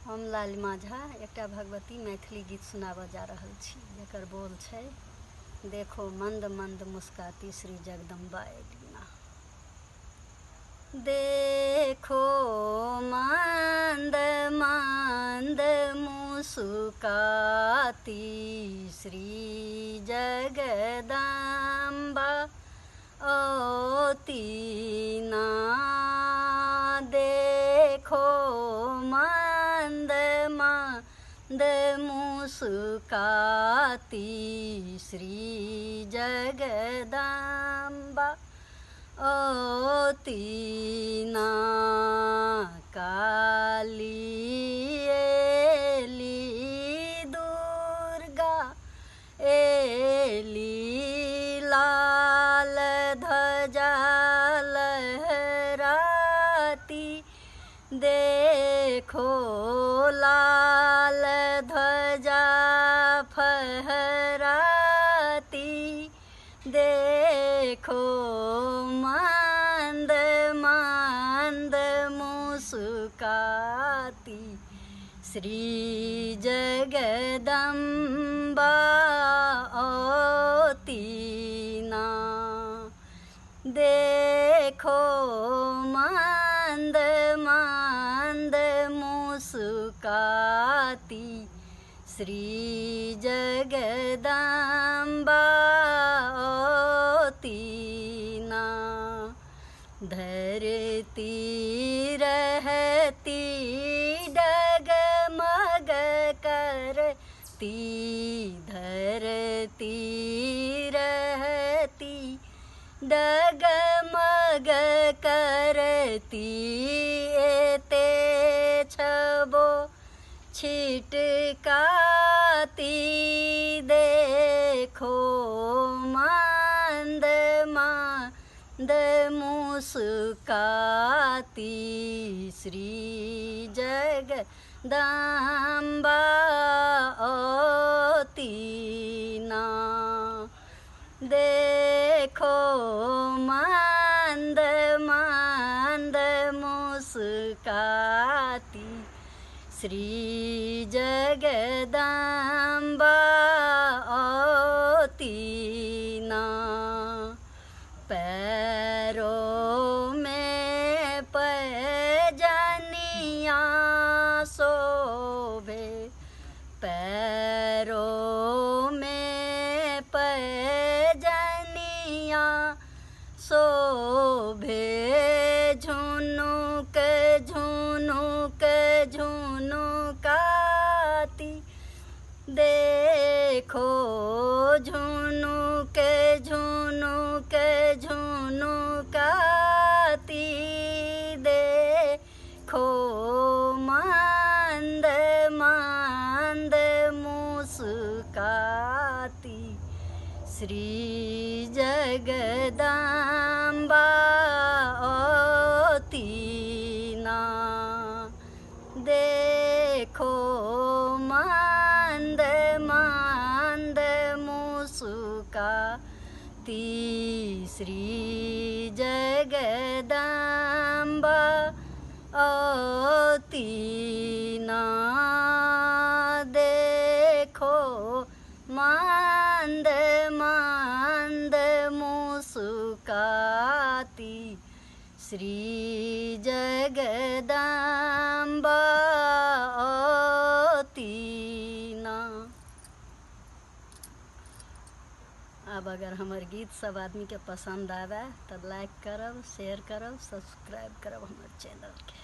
हम लालिमा झा एकटा भगवती मैथिली गीत सुनाबऽ जा रहल छी, जेकर बोल छै देखो मंद मंद मुस्काती श्री जगदम्बा एलीना। देखो मंद मंद मुस्काती श्री जगदम्बा ओतीना। देखो मंद मंद मुस्काती श्री जगदम्बा ओतीना। काली एली दुर्गा एली लाल ध्वजा लहराती। देखो लाल ध्वजा फहराती। देखो मंद मंद मुस्काती श्री जगदम्बा ओतीना। देखो मंद मंद मुस्काती श्री जगदम्बा ओतीना। धरती रहती डगमग करती। धरती रहती डगमग करती। एते छबो छिटकाती। देखो मंद मंद मुस्काती श्री जगदम्बा ओतीना। देखो मंद मंद मुस्काती श्री जगदम्बा ओतीना। पैरों में पैजनिया शोभे। पैरों में पैजनिया शोभे। झुनुक झुनुक झुनुकाती। देखो झुनुक झुनुक झुनुकाती। देखो मंद मंद मुस्काती श्री जगदम्बा ओतीना। देखो मंद मंद मुस्काती श्री जगदम्बा ओतीना। देखो मंद मंद मुस्काती श्री जगदम्बा ओतीना। अब अगर हमार गीत सब आदमी के पसंद आवे तो लाइक करब, शेयर करब, सब्सक्राइब करब हमार चैनल के।